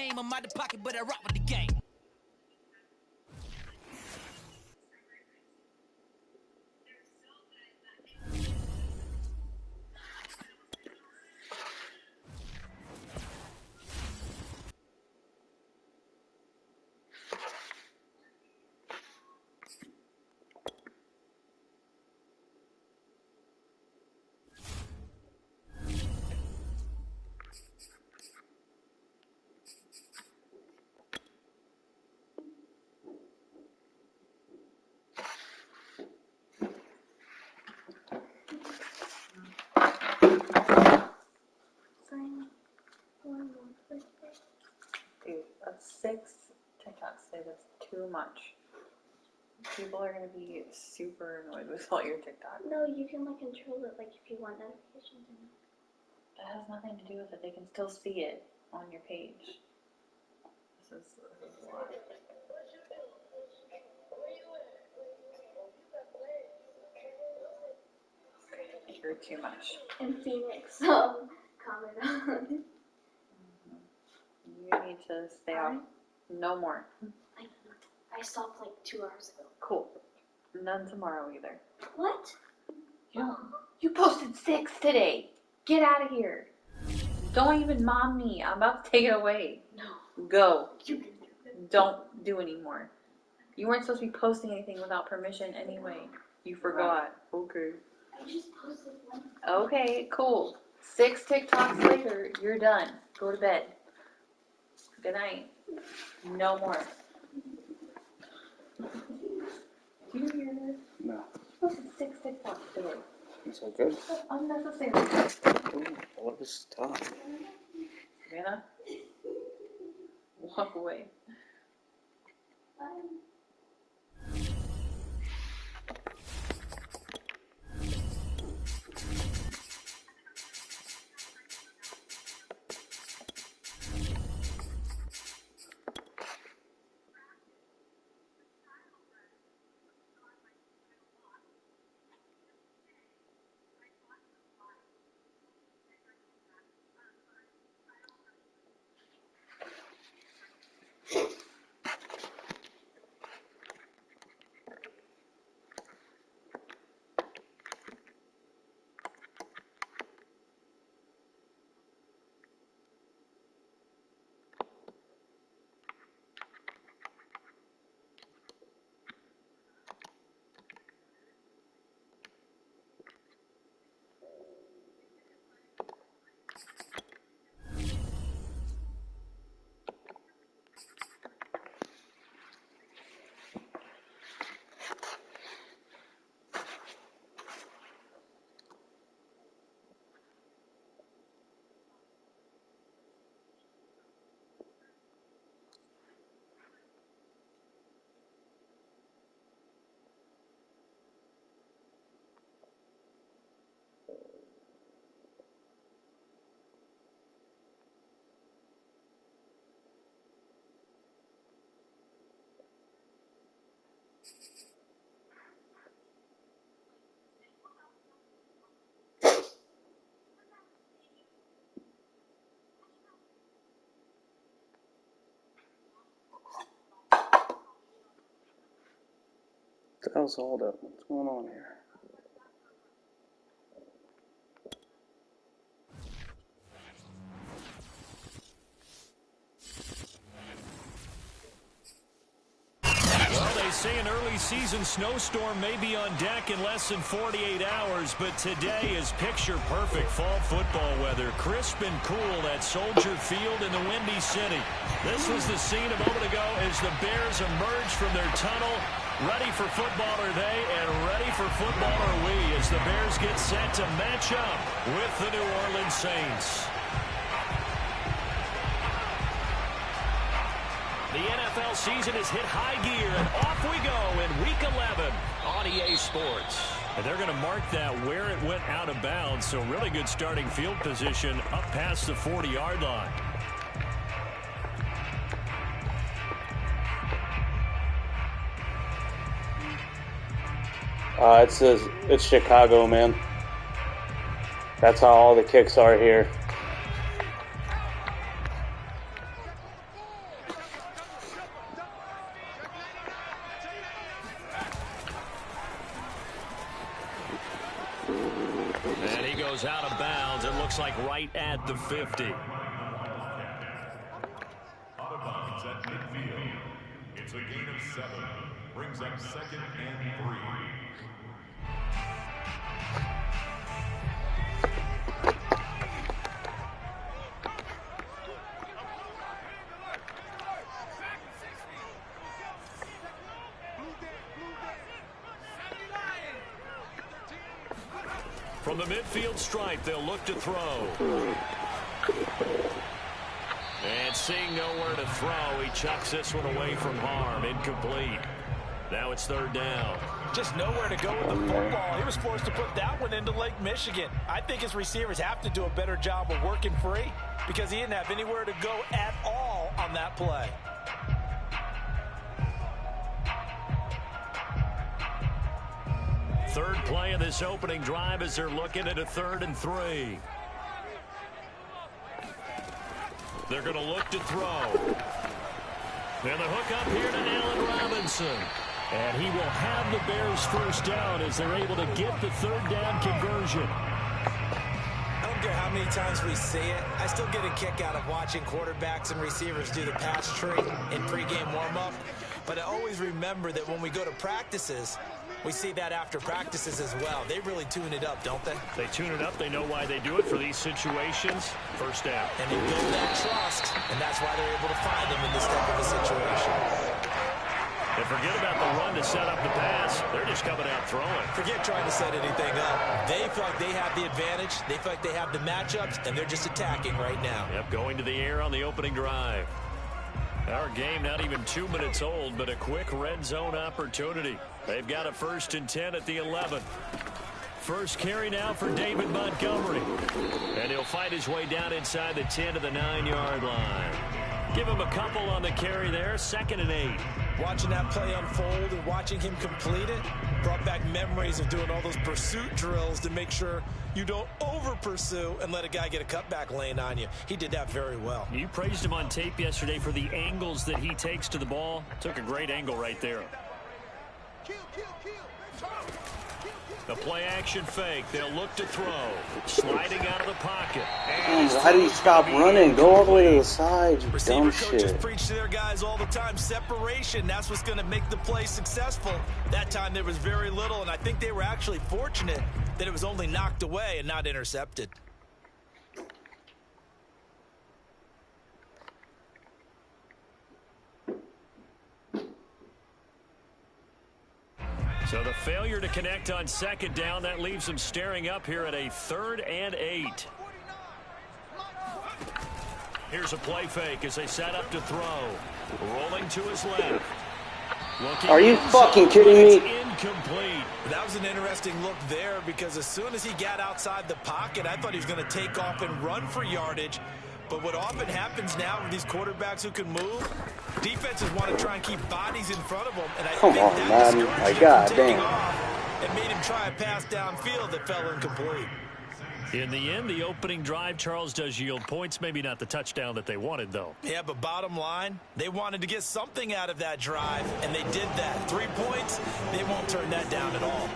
game. I'm out the pocket, but I rock with the game. Dude, that's 6 TikToks today. That's too much. People are gonna be super annoyed with all your TikToks. No, you can like control it, like if you want notifications or not. That has nothing to do with it. They can still see it on your page. This is a lot. You're too much. In Phoenix, comment on. You need to stay off. No more. I stopped like 2 hours ago. Cool. None tomorrow either. What? You posted 6 today. Get out of here. Don't even mom me. I'm about to take it away. No. Go. You can do it. Don't do anymore. You weren't supposed to be posting anything without permission anyway. You forgot. Okay. I just posted one. Okay, cool. 6 TikToks later, you're done. Go to bed. Good night. No more. Do you hear this? No. I posted 6 TikToks today. Is that good? That's unnecessary. Ooh, I love this stuff. Savannah, walk away. What the hell's all up? What's going on here? They say an early season snowstorm may be on deck in less than 48 hours, but today is picture-perfect fall football weather. Crisp and cool at Soldier Field in the Windy City. This was the scene a moment ago as the Bears emerged from their tunnel. Ready for football are they, and ready for football are we as the Bears get set to match up with the New Orleans Saints. The NFL season has hit high gear, and off we go in Week 11 on EA Sports. And they're going to mark that where it went out of bounds, so really good starting field position up past the 40-yard line. It's Chicago, man. That's how all the kicks are here. goes out of bounds. It looks like right at the 50. Out of bounds at midfield. It's a gain of 7. Brings up 2nd and 3. From the midfield stripe, they'll look to throw. And seeing nowhere to throw, he chucks this one away from harm. Incomplete. Now it's 3rd down. Just nowhere to go with the football. He was forced to put that one into Lake Michigan. I think his receivers have to do a better job of working free because he didn't have anywhere to go at all on that play. Third play of this opening drive as they're looking at a 3rd and 3. They're going to look to throw. And the hook up here to Allen Robinson. And he will have the Bears first down as they're able to get the 3rd down conversion. I don't care how many times we see it. I still get a kick out of watching quarterbacks and receivers do the pass tree in pregame warm-up. But I always remember that when we go to practices, we see that after practices as well. They really tune it up, don't they? They tune it up. They know why they do it for these situations. First down. And they build that trust, and that's why they're able to find them in this type of a situation. And forget about the run to set up the pass. They're just coming out throwing. Forget trying to set anything up. They feel like they have the advantage. They feel like they have the matchups, and they're just attacking right now. Yep, going to the air on the opening drive. Our game not even 2 minutes old, but a quick red zone opportunity. They've got a 1st and 10 at the 11. First carry now for David Montgomery. And he'll fight his way down inside the 10 to the 9-yard line. Give him a couple on the carry there. 2nd and 8. Watching that play unfold and watching him complete it brought back memories of doing all those pursuit drills to make sure you don't over-pursue and let a guy get a cutback lane on you. He did that very well. You praised him on tape yesterday for the angles that he takes to the ball. Took a great angle right there. The play action fake. They'll look to throw. Sliding out of the pocket. How do you stop running? Go all the way to the side, you dumb Receiver coaches shit. preach to their guys all the time. Separation. That's what's going to make the play successful. That time there was very little, and I think they were actually fortunate that it was only knocked away and not intercepted. So the failure to connect on 2nd down, that leaves them staring up here at a 3rd and 8. Here's a play fake as they set up to throw. Rolling to his left. Are you fucking kidding me? Incomplete. That was an interesting look there because as soon as he got outside the pocket, I thought he was going to take off and run for yardage. But what often happens now with these quarterbacks who can move, defenses want to try and keep bodies in front of them. And I think that discouraged him from taking off and made him try a pass downfield that fell incomplete. In the end, the opening drive, Charles, does yield points. Maybe not the touchdown that they wanted, though. Yeah, but bottom line, they wanted to get something out of that drive, and they did that. 3 points, they won't turn that down at all.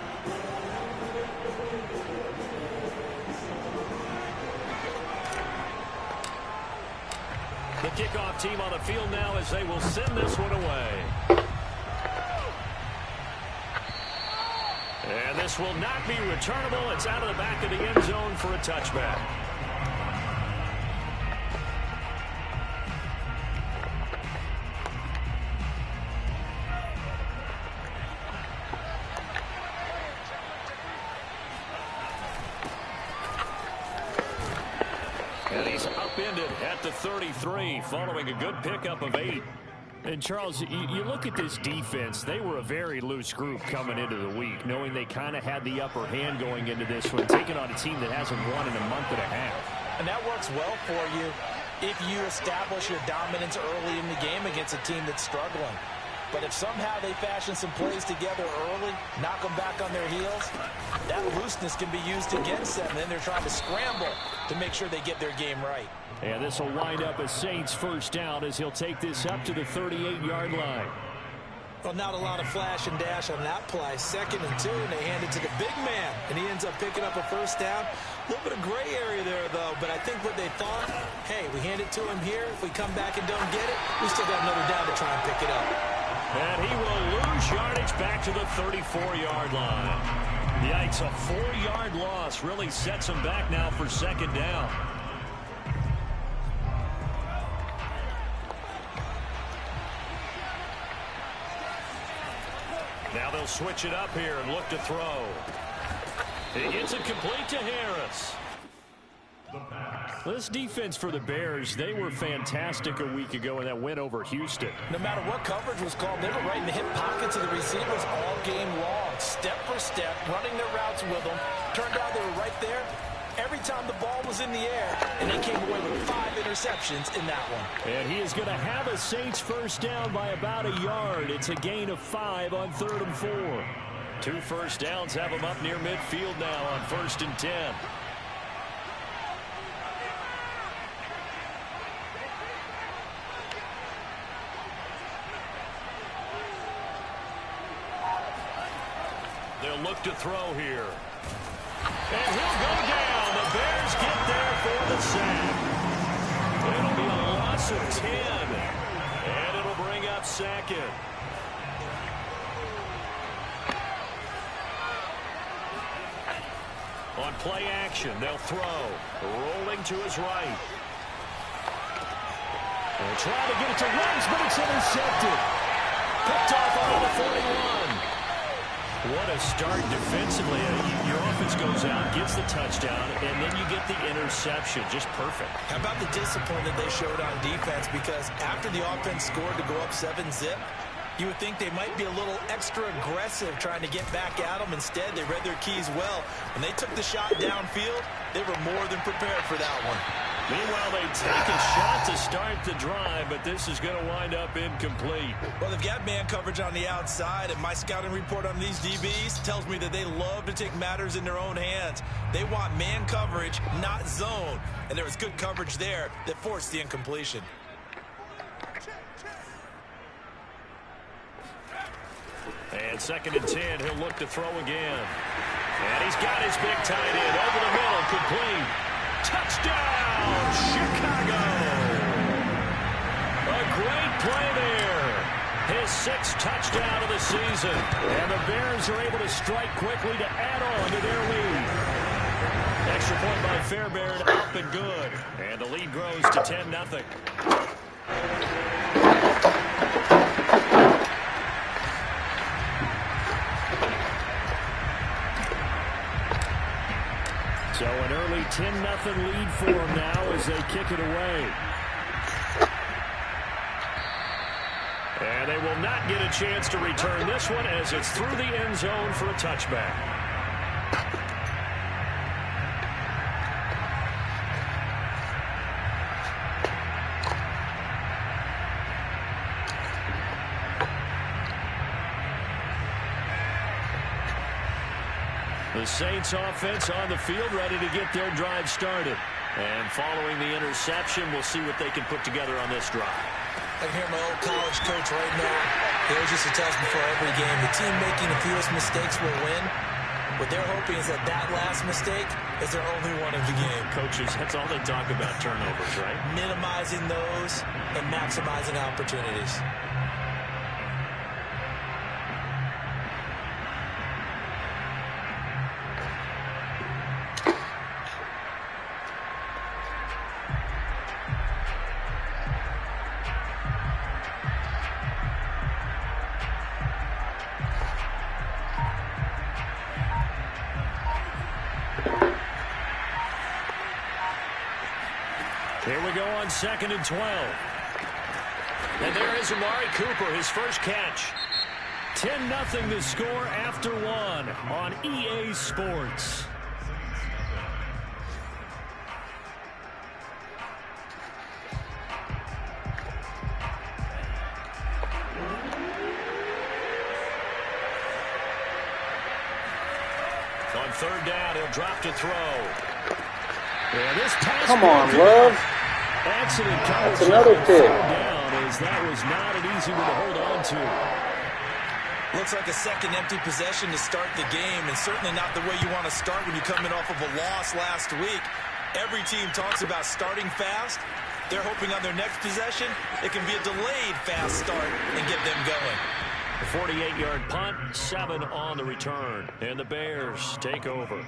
The kickoff team on the field now as they will send this one away. And this will not be returnable. It's out of the back of the end zone for a touchback. And he's upended at the 33 following a good pickup of 8. And, Charles, you look at this defense, they were a very loose group coming into the week, knowing they kind of had the upper hand going into this one, taking on a team that hasn't won in a month and a half. And that works well for you if you establish your dominance early in the game against a team that's struggling. But if somehow they fashion some plays together early, knock them back on their heels, that looseness can be used against them. And then they're trying to scramble to make sure they get their game right. And this will wind up as Saints first down as he'll take this up to the 38-yard line. Well, not a lot of flash and dash on that play. 2nd and 2, and they hand it to the big man, and he ends up picking up a first down. A little bit of gray area there, though, but I think what they thought, hey, we hand it to him here. If we come back and don't get it, we still got another down to try and pick it up. And he will lose yardage back to the 34-yard line. Yikes, a 4-yard loss really sets him back now for 2nd down. Now they'll switch it up here and look to throw. He gets it complete to Harris. This defense for the Bears, they were fantastic a week ago in that win over Houston. No matter what coverage was called, they were right in the hip pockets of the receivers all game long. Step for step, running their routes with them. Turned out they were right there every time the ball was in the air, and they came away with 5 interceptions in that one. And he is going to have a Saints first down by about a yard. It's a gain of 5 on 3rd and 4. 2 first downs have him up near midfield now on 1st and 10. They'll look to throw here. And he'll go down. The Bears get there for the sack. It'll be a loss of 10. And it'll bring up 2nd. On play action, they'll throw. Rolling to his right. They'll try to get it to Ruggs, but it's intercepted. Picked off on the 41. What a start defensively. Your offense goes out, gets the touchdown, and then you get the interception. Just perfect. How about the discipline that they showed on defense? Because after the offense scored to go up 7-zip, you would think they might be a little extra aggressive trying to get back at them. Instead, they read their keys well. When they took the shot downfield, they were more than prepared for that one. Meanwhile, they take a shot to start the drive, but this is going to wind up incomplete. Well, they've got man coverage on the outside, and my scouting report on these DBs tells me that they love to take matters in their own hands. They want man coverage, not zone. And there was good coverage there that forced the incompletion. And 2nd and 10, he'll look to throw again. And he's got his big tight end over the middle, complete. Touchdown, Chicago! A great play there. His 6th touchdown of the season. And the Bears are able to strike quickly to add on to their lead. Extra point by Fairbairn, up and good. And the lead grows to 10-0. So an early 10-0 lead for them now as they kick it away. And they will not get a chance to return this one as it's through the end zone for a touchback. The Saints offense on the field ready to get their drive started. And following the interception, we'll see what they can put together on this drive. I can hear my old college coach right now. He always used to tell us before every game, the team making the fewest mistakes will win. What they're hoping is that that last mistake is their only one of the game. Coaches, that's all they talk about, turnovers, right? Minimizing those and maximizing opportunities. Here we go on 2nd and 12. And there is Amari Cooper, his first catch. 10-0 the score after 1 on EA Sports. On 3rd down, he'll drop to throw. Yeah, this pass. Come on, Love. Accident That's another pick. down as that was not an easy one to hold on to. Looks like a second empty possession to start the game, and certainly not the way you want to start when you're coming off of a loss last week. Every team talks about starting fast. They're hoping on their next possession, it can be a delayed fast start and get them going. A 48-yard punt, 7 on the return, and the Bears take over.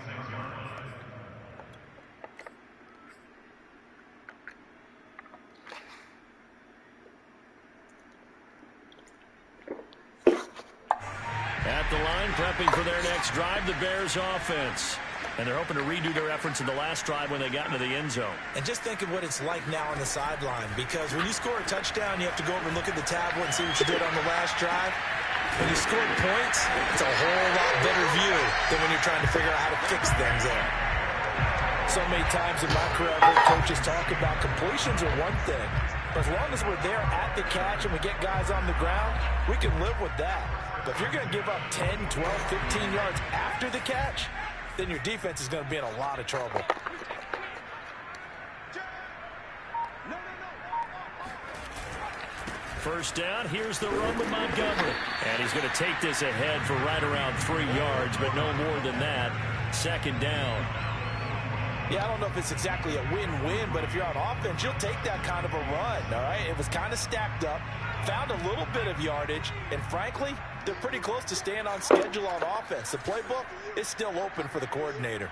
At the line, prepping for their next drive, the Bears offense. And they're hoping to redo their efforts in the last drive when they got into the end zone. And just think of what it's like now on the sideline, because when you score a touchdown, you have to go over and look at the tablet and see what you did on the last drive. When you scored points, it's a whole lot better view than when you're trying to figure out how to fix things there. So many times in my career, I've heard coaches talk about completions are one thing, but as long as we're there at the catch and we get guys on the ground, we can live with that. But if you're going to give up 10, 12, 15 yards after the catch, then your defense is going to be in a lot of trouble. First down, here's the run with Montgomery. And he's going to take this ahead for right around 3 yards, but no more than that. Second down. Yeah, I don't know if it's exactly a win-win, but if you're on offense, you'll take that kind of a run, all right? It was kind of stacked up, found a little bit of yardage, and frankly, they're pretty close to staying on schedule on offense. The playbook is still open for the coordinator.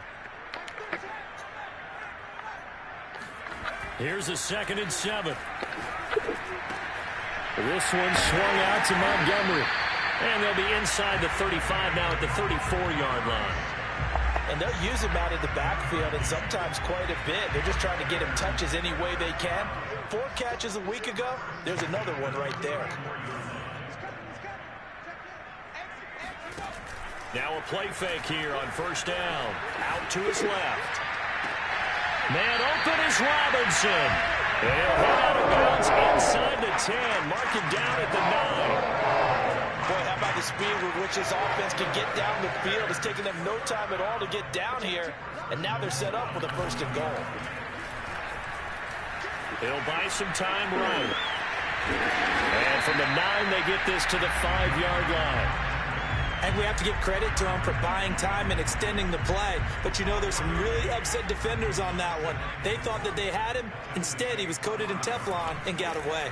Here's a 2nd and 7. This one swung out to Montgomery. And they'll be inside the 35 now at the 34-yard line. And they'll use him out in the backfield, and sometimes quite a bit. They're just trying to get him touches any way they can. 4 catches a week ago. There's another one right there. Now a play fake here on first down. Out to his left. Man open is Robinson. He'll head out of bounds inside the 10. Mark it down at the 9. Boy, how about the speed with which this offense can get down the field? It's taking them no time at all to get down here. And now they're set up with a 1st and goal. He'll buy some time right. And from the 9, they get this to the 5-yard line. And we have to give credit to him for buying time and extending the play. But you know, there's some really upset defenders on that one. They thought that they had him. Instead, he was coated in Teflon and got away.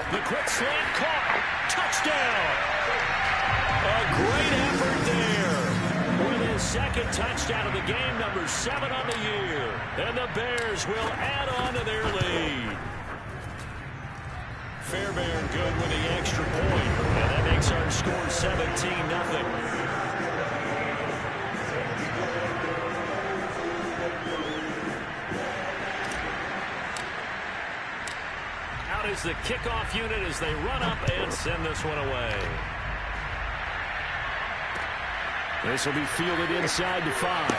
The quick slant caught. Touchdown. A great effort there. With his 2nd touchdown of the game, number 7 on the year. And the Bears will add on to their lead. Fairbairn good with the extra point. And that makes our score 17-0. Out is the kickoff unit as they run up and send this one away. This will be fielded inside the 5.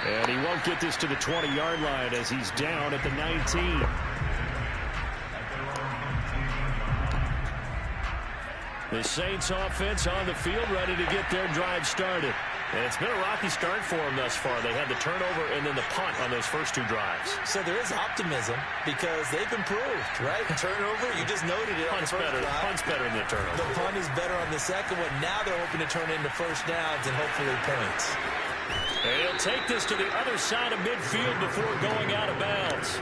And he won't get this to the 20-yard line as he's down at the 19. The Saints offense on the field ready to get their drive started. And it's been a rocky start for them thus far. They had the turnover and then the punt on those first 2 drives. So there is optimism because they've improved, right? Turnover, you just noted it. Punt's better than the turnover. The punt is better on the second one. Now they're hoping to turn into first downs and hopefully points. And he'll take this to the other side of midfield before going out of bounds.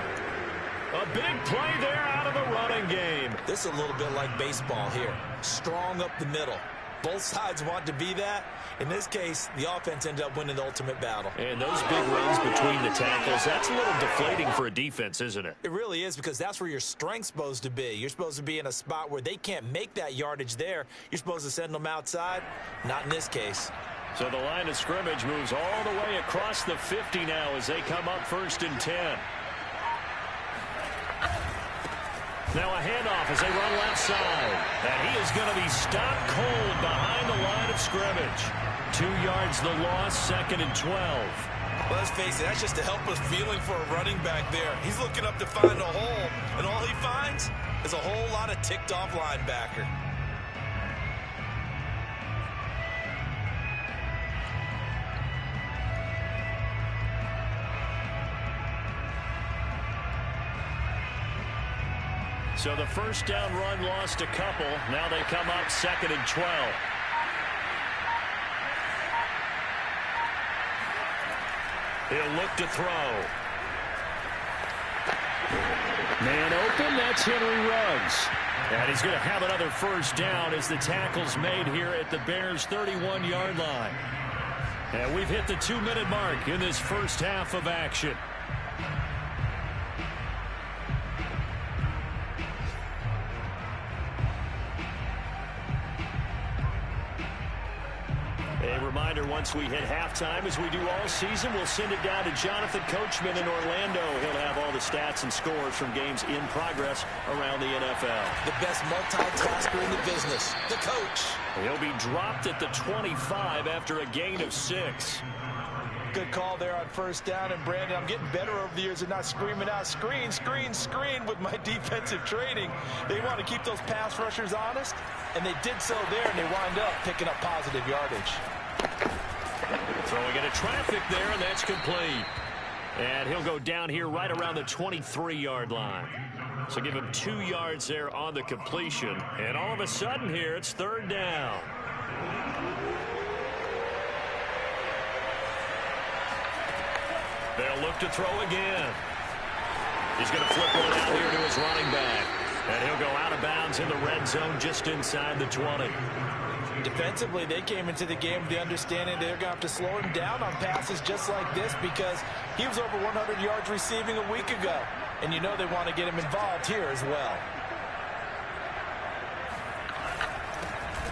A big play there out of the running game. This is a little bit like baseball here. Strong up the middle. Both sides want to be that. In this case, the offense ended up winning the ultimate battle. And those big runs between the tackles, that's a little deflating for a defense, isn't it? It really is, because that's where your strength's supposed to be. You're supposed to be in a spot where they can't make that yardage there. You're supposed to send them outside. Not in this case. So the line of scrimmage moves all the way across the 50 now as they come up 1st and 10. Now a handoff as they run left side. And he is going to be stopped cold behind the line of scrimmage. 2 yards the loss, 2nd and 12. Well, let's face it, that's just a helpless feeling for a running back there. He's looking up to find a hole, and all he finds is a whole lot of ticked-off linebacker. So the first down run lost a couple. Now they come up 2nd and 12. He'll look to throw. Man open, that's Henry Ruggs. And he's going to have another first down as the tackle's made here at the Bears' 31-yard line. And we've hit the 2-minute mark in this first half of action. A reminder, once we hit halftime, as we do all season, we'll send it down to Jonathan Coachman in Orlando. He'll have all the stats and scores from games in progress around the NFL. The best multitasker in the business, the coach. He'll be dropped at the 25 after a gain of 6. Good call there on first down. And, Brandon, I'm getting better over the years and not screaming out, screen, screen, screen with my defensive training. They want to keep those pass rushers honest, and they did so there, and they wind up picking up positive yardage. Throwing into traffic there, and that's complete. And he'll go down here right around the 23-yard line. So give him 2 yards there on the completion. And all of a sudden here, it's 3rd down. They'll look to throw again. He's going to flip one out here to his running back. And he'll go out of bounds in the red zone just inside the 20. Defensively, they came into the game with the understanding they're going to have to slow him down on passes just like this because he was over 100 yards receiving a week ago. And you know they want to get him involved here as well.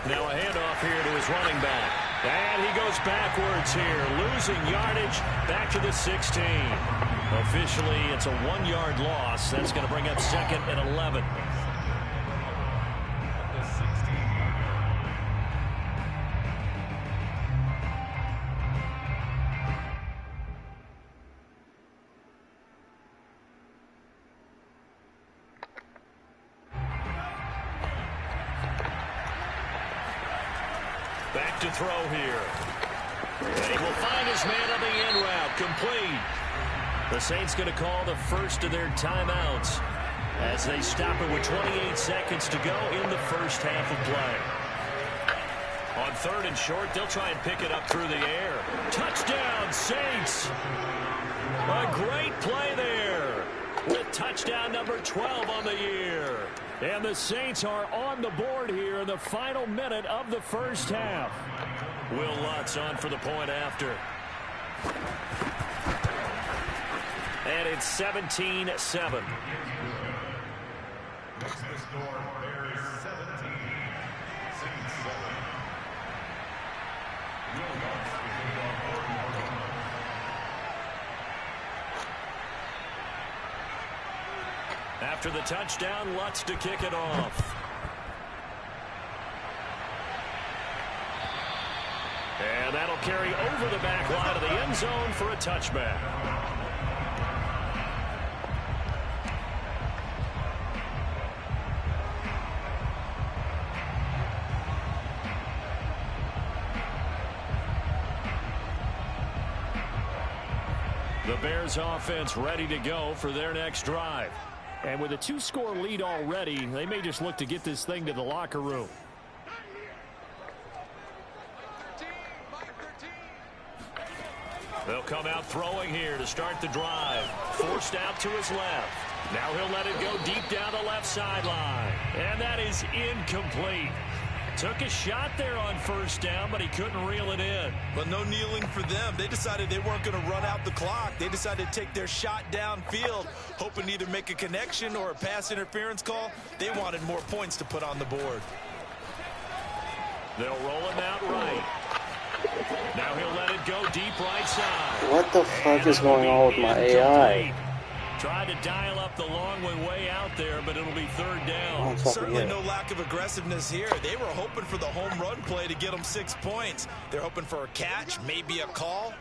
Now a handoff here to his running back. And he goes backwards here, losing yardage back to the 16. Officially, it's a 1-yard loss. That's going to bring up 2nd and 11. Back to throw here. And he will find his man on the end route. Complete. The Saints going to call the first of their timeouts as they stop it with 28 seconds to go in the first half of play. On 3rd and short, they'll try and pick it up through the air. Touchdown, Saints. A great play there with touchdown number 12 on the year. And the Saints are on the board here in the final minute of the first half. Will Lutz on for the point after. And it's 17-7. Makes the score Bears 17, Saints 7. Will Lutz is on board. After the touchdown, Lutz to kick it off. And that'll carry over the back line of the end zone for a touchback. The Bears offense ready to go for their next drive. And with a 2-score lead already, they may just look to get this thing to the locker room. They'll come out throwing here to start the drive. Forced out to his left. Now he'll let it go deep down the left sideline. And that is incomplete. Took a shot there on first down, but he couldn't reel it in. But no kneeling for them. They decided they weren't going to run out the clock. They decided to take their shot downfield, hoping to either make a connection or a pass interference call. They wanted more points to put on the board. They'll roll him out right. Now he'll let it go deep right side. What the fuck is going on with my AI? Tried to dial up the long way out there, but it'll be 3rd down. Certainly no lack of aggressiveness here. They were hoping for the home run play to get them 6 points. They're hoping for a catch, maybe a call,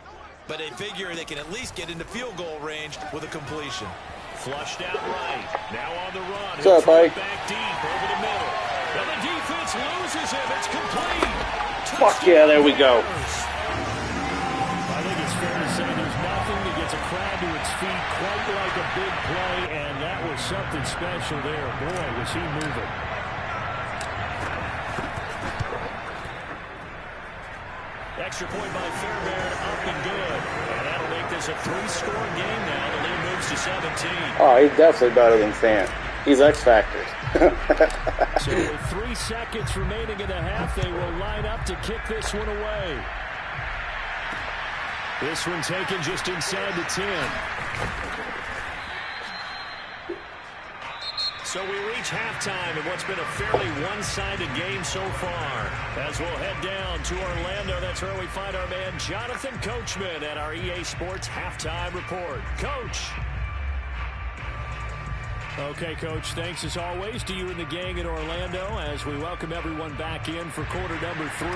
but they figure they can at least get into field goal range with a completion. Flushed out right. Now on the run. What's up, Mike? Back deep over the middle. And the defense loses him. It's complete. Fuck yeah, there we go. I think it's fair to say there's nothing that gets a crowd to its feet quite like a big play, and that was something something special there. Boy, was he moving. Extra point by Fairbairn, up and good. And that'll make this a 3-score game now. The lead moves to 17. Oh, he's definitely better than Fant. He's X Factor. So with 3 seconds remaining in the half, they will line up to kick this one away. This one taken just inside the 10. So we reach halftime in what's been a fairly one-sided game so far. As we'll head down to Orlando, that's where we find our man Jonathan Coachman at our EA Sports Halftime Report. Coach. Okay, Coach, thanks as always to you and the gang in Orlando as we welcome everyone back in for quarter number 3.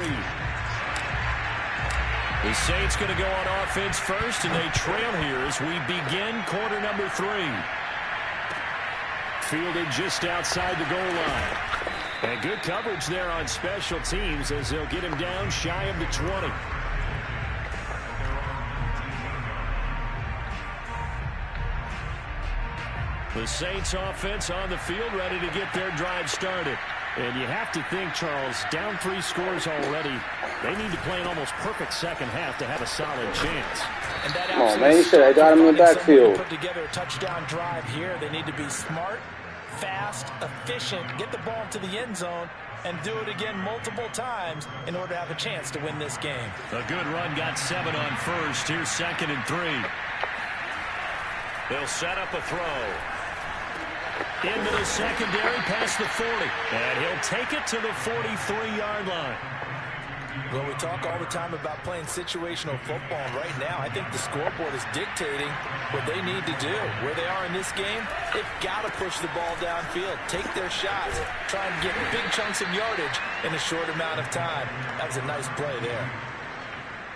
The Saints going to go on offense first, and they trail here as we begin quarter number 3. Fielded just outside the goal line. And good coverage there on special teams as they'll get him down shy of the 20. The Saints offense on the field ready to get their drive started. And you have to think, Charles, down 3 scores already. They need to play an almost perfect second half to have a solid chance. And that Come on, man, you should have got him in the backfield. Put together a touchdown drive here. They need to be smart, fast, efficient, get the ball to the end zone, and do it again multiple times in order to have a chance to win this game. A good run got 7 on first. Here's 2nd and 3. They'll set up a throw. Into the secondary, past the 40. And he'll take it to the 43-yard line. Well, we talk all the time about playing situational football, and right now I think the scoreboard is dictating what they need to do. Where they are in this game, they've got to push the ball downfield, take their shots, try and get big chunks of yardage in a short amount of time. That was a nice play there.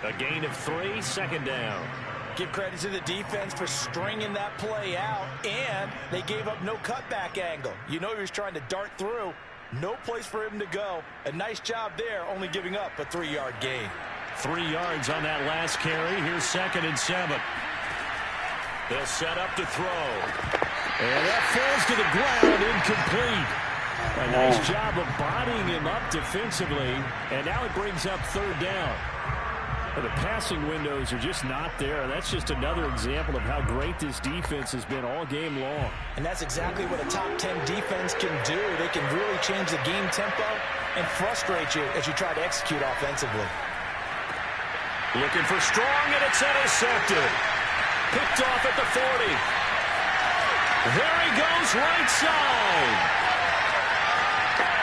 A gain of 3, 2nd down. Give credit to the defense for stringing that play out, and they gave up no cutback angle. You know he was trying to dart through. No place for him to go. A nice job there, only giving up a 3-yard gain. 3 yards on that last carry. Here's 2nd and 7. They'll set up to throw. And that falls to the ground, incomplete. A nice job of bodying him up defensively, and now it brings up 3rd down. The passing windows are just not there. That's just another example of how great this defense has been all game long. And that's exactly what a top 10 defense can do. They can really change the game tempo and frustrate you as you try to execute offensively. Looking for strong, and it's intercepted. Picked off at the 40. There he goes, right side.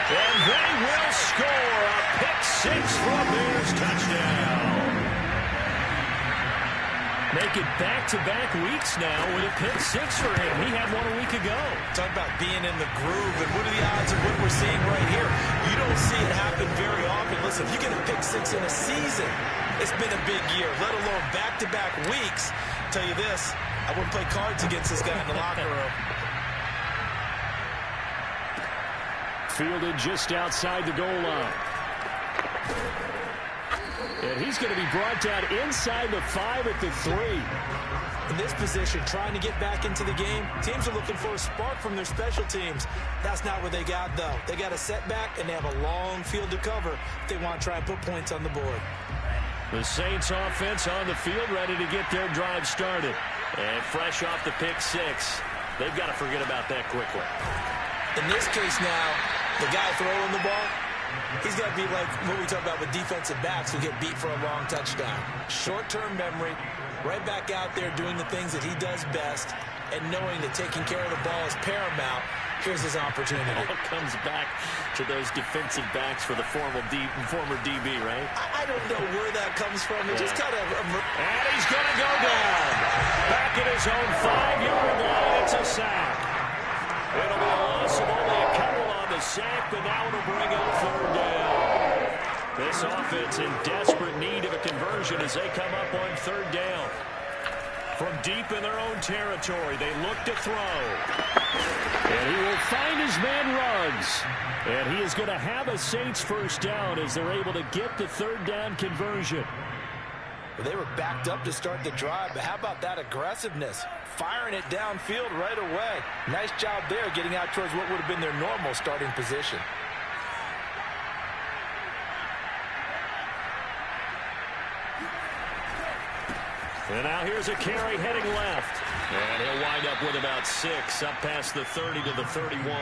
And they will score a pick 6 for a Bears touchdown. Make it back-to-back weeks now with a pick 6 for him. He had one a week ago. Talk about being in the groove, and what are the odds of what we're seeing right here? You don't see it happen very often. Listen, if you get a pick 6 in a season, it's been a big year, let alone back-to-back weeks. I'll tell you this, I wouldn't play cards against this guy in the locker room. Fielded just outside the goal line. And he's going to be brought down inside the 5 at the 3. In this position, trying to get back into the game, teams are looking for a spark from their special teams. That's not what they got, though. They got a setback, and they have a long field to cover if they want to try and put points on the board. The Saints offense on the field ready to get their drive started. And fresh off the pick 6, they've got to forget about that quickly. In this case now, the guy throwing the ball, he's got to be like what we talk about with defensive backs who get beat for a long touchdown. Short-term memory, right back out there doing the things that he does best, and knowing that taking care of the ball is paramount. Here's his opportunity. It all comes back to those defensive backs for the former DB, right? I don't know where that comes from. It just kind of... And he's going to go down. Back at his own 5-yard line. It's a sack. It'll be a loss of only a couple on the sack, but now it'll bring up 3rd down. This offense in desperate need of a conversion as they come up on 3rd down. From deep in their own territory, they look to throw. And he will find his man Ruggs. And he is going to have a Saints 1st down as they're able to get the 3rd down conversion. They were backed up to start the drive, but how about that aggressiveness? Firing it downfield right away. Nice job there getting out towards what would have been their normal starting position. And now here's a carry heading left. And he'll wind up with about 6, up past the 30 to the 31.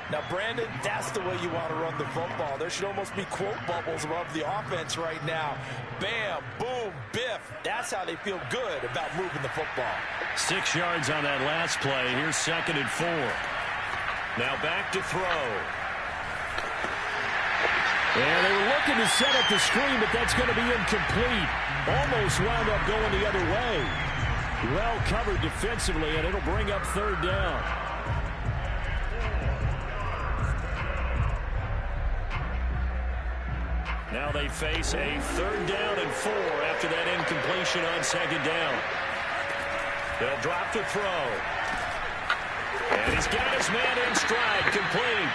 Now, Brandon, that's the way you want to run the football. There should almost be quote bubbles above the offense right now. Bam, boom, biff. That's how they feel good about moving the football. 6 yards on that last play. Here's 2nd and 4. Now back to throw. And they were looking to set up the screen, but that's going to be incomplete. Almost wound up going the other way. Well covered defensively, and it'll bring up 3rd down. Now they face a 3rd down and 4 after that incompletion on 2nd down. They'll drop to throw. And he's got his man in stride, complete.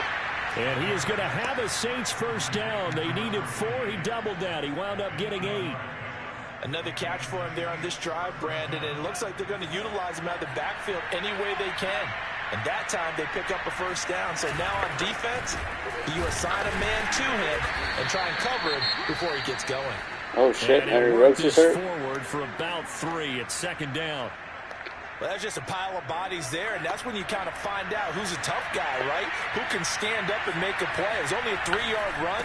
And he is going to have a Saints 1st down. They needed 4. He doubled that. He wound up getting 8. Another catch for him there on this drive, Brandon. And it looks like they're going to utilize him out of the backfield any way they can. And that time they pick up a 1st down. So now on defense, you assign a man to him and try and cover him before he gets going. Oh, shit. And Henry Ruggs is hurt. Forward for about 3. It's 2nd down. Well, that's just a pile of bodies there, and that's when you kind of find out who's a tough guy, right? Who can stand up and make a play. It was only a 3-yard run,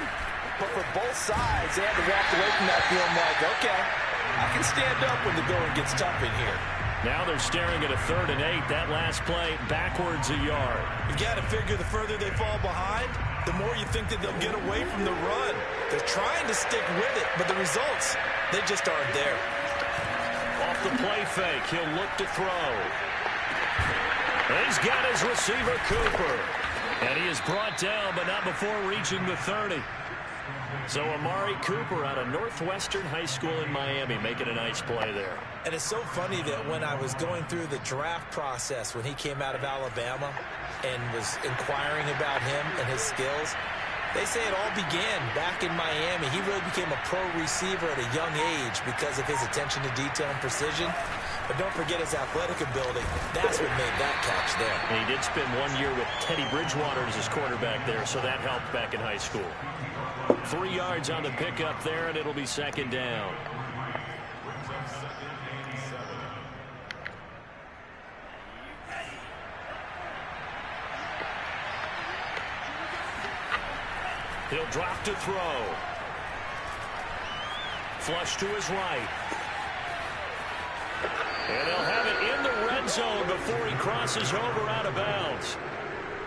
but for both sides, they had to walk away from that feeling like, okay, I can stand up when the going gets tough in here. Now they're staring at a 3rd and 8. That last play, backwards a yard. You've got to figure the further they fall behind, the more you think that they'll get away from the run. They're trying to stick with it, but the results, they just aren't there. Off the play fake, he'll look to throw. He's got his receiver, Cooper. And he is brought down, but not before reaching the 30. So Amari Cooper out of Northwestern High School in Miami making a nice play there. And it's so funny that when I was going through the draft process when he came out of Alabama and was inquiring about him and his skills, they say it all began back in Miami. He really became a pro receiver at a young age because of his attention to detail and precision. But don't forget his athletic ability. That's what made that catch there. And he did spend 1 year with Teddy Bridgewater as his quarterback there, so that helped back in high school. 3 yards on the pickup there, and it'll be 2nd down. He'll drop to throw. Flush to his right. And they'll have it in the red zone before he crosses over out of bounds.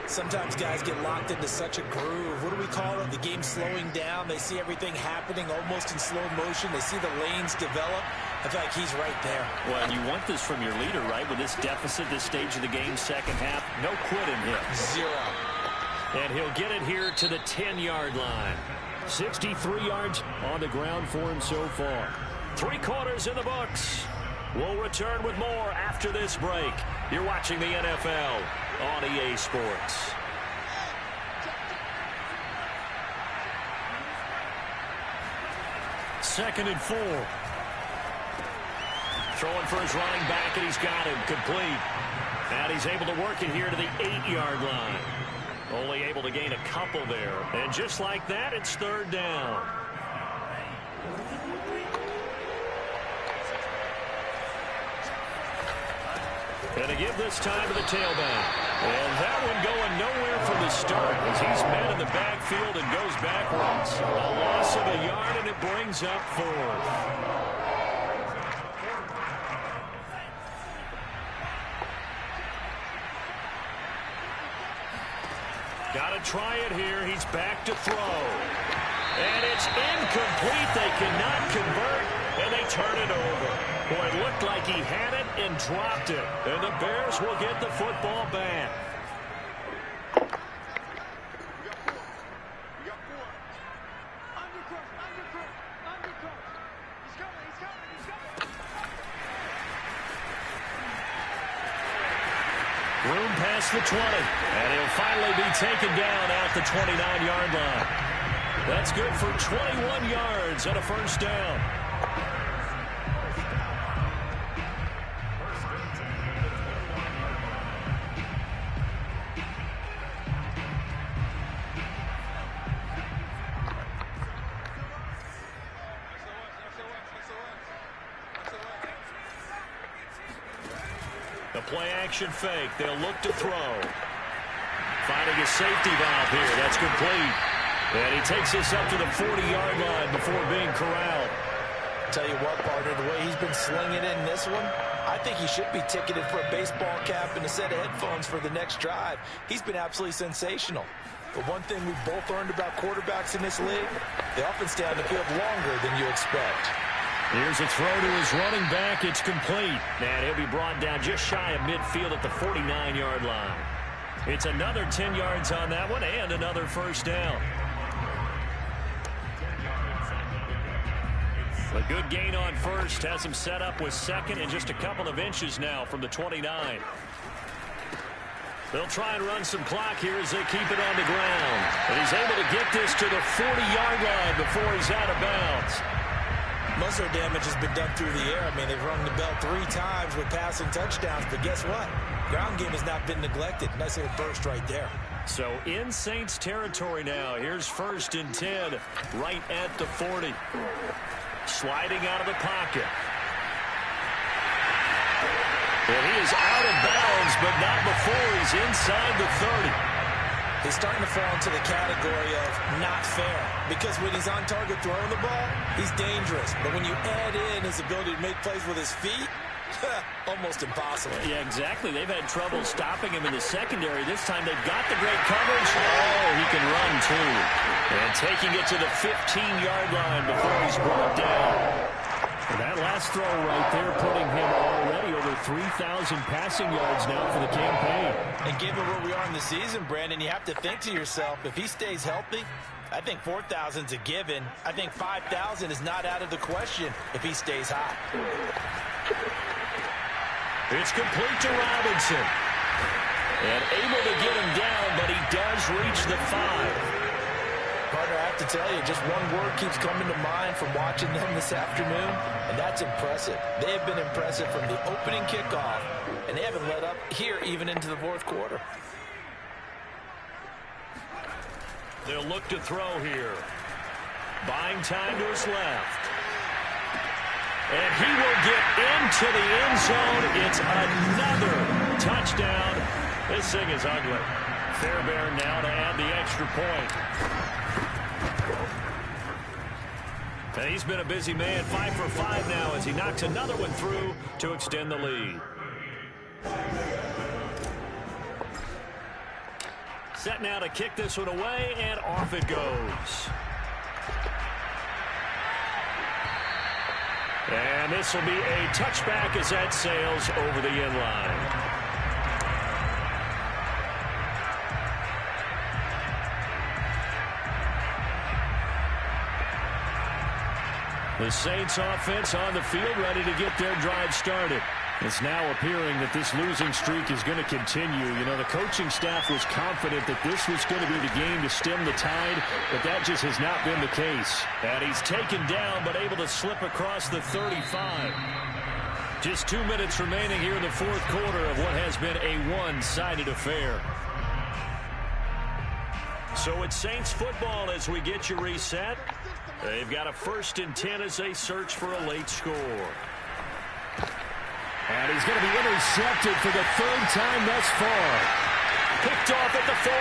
Sometimes guys get locked into such a groove. What do we call it? The game slowing down. They see everything happening almost in slow motion. They see the lanes develop. I feel like he's right there. Well, and you want this from your leader, right? With this deficit, this stage of the game, 2nd half, no quitting him. 0. And he'll get it here to the 10-yard line. 63 yards on the ground for him so far. 3 quarters in the books. We'll return with more after this break. You're watching the NFL on EA Sports. Second and 4. Throwing for his running back, and he's got him complete. And he's able to work it here to the 8-yard line. Only able to gain a couple there. And just like that, it's 3rd down. And to give this time to the tailback. And that one going nowhere from the start as he's met in the backfield and goes backwards. A loss of a yard, and it brings up 4th. Got to try it here. He's back to throw. And it's incomplete. They cannot convert, and they turn it over. Boy, it looked like he had it and dropped it. And the Bears will get the football back. Room past the 20, and he'll finally be taken down at the 29-yard line. That's good for 21 yards and a 1st down. play action fake. They'll look to throw. Finding a safety valve here. That's complete. And he takes this up to the 40-yard line before being corralled. Tell you what, partner, the way he's been slinging it in this one, I think he should be ticketed for a baseball cap and a set of headphones for the next drive. He's been absolutely sensational. But one thing we've both learned about quarterbacks in this league, they often stay on the field longer than you expect. Here's a throw to his running back. It's complete. And he'll be brought down just shy of midfield at the 49-yard line. It's another 10 yards on that one and another first down. A good gain on first has him set up with second and just a couple of inches now from the 29. They'll try and run some clock here as they keep it on the ground. And he's able to get this to the 40-yard line before he's out of bounds. Most of their damage has been done through the air. I mean, they've rung the bell 3 times with passing touchdowns. But guess what? Ground game has not been neglected. Nice little burst right there. So in Saints territory now. Here's 1st and 10 right at the 40. Sliding out of the pocket. And he is out of bounds, but not before he's inside the 30. He's starting to fall into the category of not fair. Because when he's on target throwing the ball, he's dangerous. But when you add in his ability to make plays with his feet, almost impossible. Yeah, exactly. They've had trouble stopping him in the secondary. This time they've got the great coverage. Oh, he can run, too. And taking it to the 15-yard line before he's brought down. And that last throw right there putting him already over 3,000 passing yards now for the campaign. And given where we are in the season, Brandon, you have to think to yourself, if he stays healthy, I think 4,000's a given. I think 5,000 is not out of the question if he stays hot. It's complete to Robinson. And able to get him down, but he does reach the 5. Partner, I have to tell you, just one word keeps coming to mind from watching them this afternoon, and that's impressive. They have been impressive from the opening kickoff, and they haven't let up here even into the 4th quarter. They'll look to throw here. Buying time to his left. And he will get into the end zone. It's another touchdown. This thing is ugly. Fairbairn now to add the extra point. And he's been a busy man, 5 for 5 now as he knocks another one through to extend the lead. Set now to kick this one away, and off it goes. And this will be a touchback as that sails over the end line. The Saints offense on the field ready to get their drive started. It's now appearing that this losing streak is going to continue. You know, the coaching staff was confident that this was going to be the game to stem the tide, but that just has not been the case. And he's taken down, but able to slip across the 35. Just 2 minutes remaining here in the 4th quarter of what has been a one-sided affair. So it's Saints football as we get you reset. They've got a 1st and 10 as they search for a late score. And he's going to be intercepted for the 3rd time thus far. Picked off at the 40.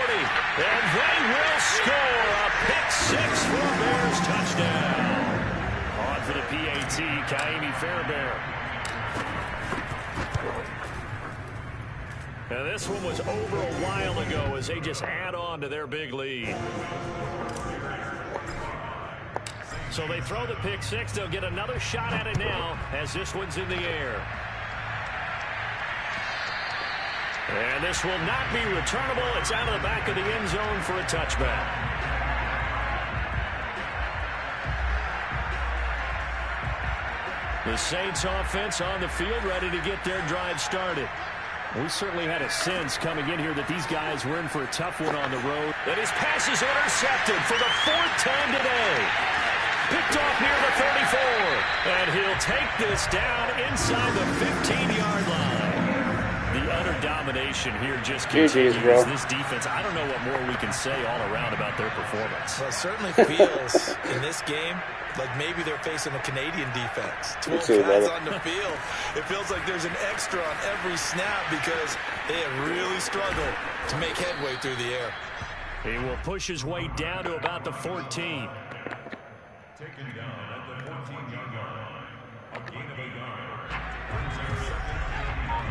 And they will score a pick-6 for a Bears touchdown. On for the PAT, Kaimi Fairbairn. Now this one was over a while ago as they just add on to their big lead. So they throw the pick-6. They'll get another shot at it now as this one's in the air. And this will not be returnable. It's out of the back of the end zone for a touchback. The Saints offense on the field ready to get their drive started. We certainly had a sense coming in here that these guys were in for a tough one on the road. And his pass is intercepted for the 4th time today. Picked off near the 34. And he'll take this down inside the 15-yard line. The utter domination here just GG's, continues. bro. This defense, I don't know what more we can say all around about their performance. Well, it certainly feels in this game like maybe they're facing a Canadian defense. 12 guys on the field. It feels like there's an extra on every snap because they have really struggled to make headway through the air. He will push his way down to about the 14. Taken down at the 14-yard line. A gain of a yard. Brings him second and 9.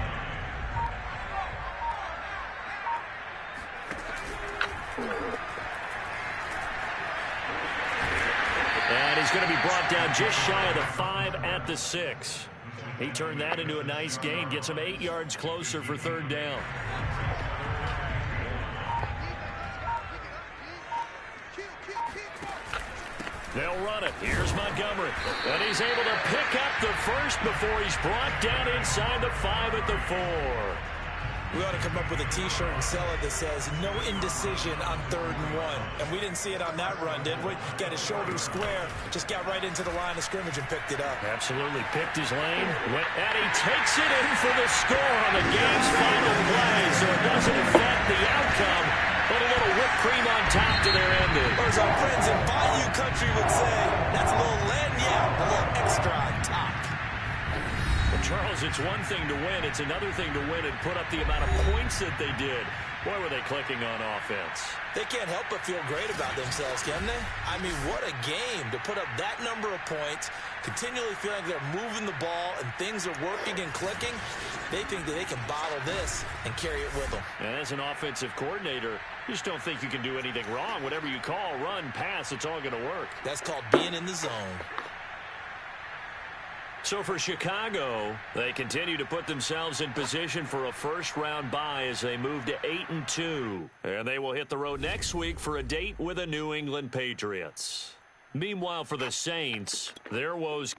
And he's going to be brought down just shy of the 5 at the 6. He turned that into a nice gain, gets him 8 yards closer for third down. They'll run it. Here's Montgomery. And he's able to pick up the first before he's brought down inside the 5 at the 4. We ought to come up with a T-shirt and sell it that says, no indecision on 3rd and 1. And we didn't see it on that run, did we? Got his shoulder square, just got right into the line of scrimmage and picked it up. Absolutely picked his lane, and he takes it in for the score on the game's final play, so it doesn't affect the outcome, but a little whipped cream on top to their ending. Or as our friends in Bayou Country would say, that's a little lagniappe, a little extra on top. Well, Charles, it's one thing to win. It's another thing to win and put up the amount of points that they did. Boy, were they clicking on offense. They can't help but feel great about themselves, can they? I mean, what a game to put up that number of points, continually feeling like they're moving the ball and things are working and clicking. They think that they can bottle this and carry it with them. And as an offensive coordinator, you just don't think you can do anything wrong. Whatever you call, run, pass, it's all going to work. That's called being in the zone. So for Chicago, they continue to put themselves in position for a first-round bye as they move to 8-2. And they will hit the road next week for a date with the New England Patriots. Meanwhile, for the Saints, their woes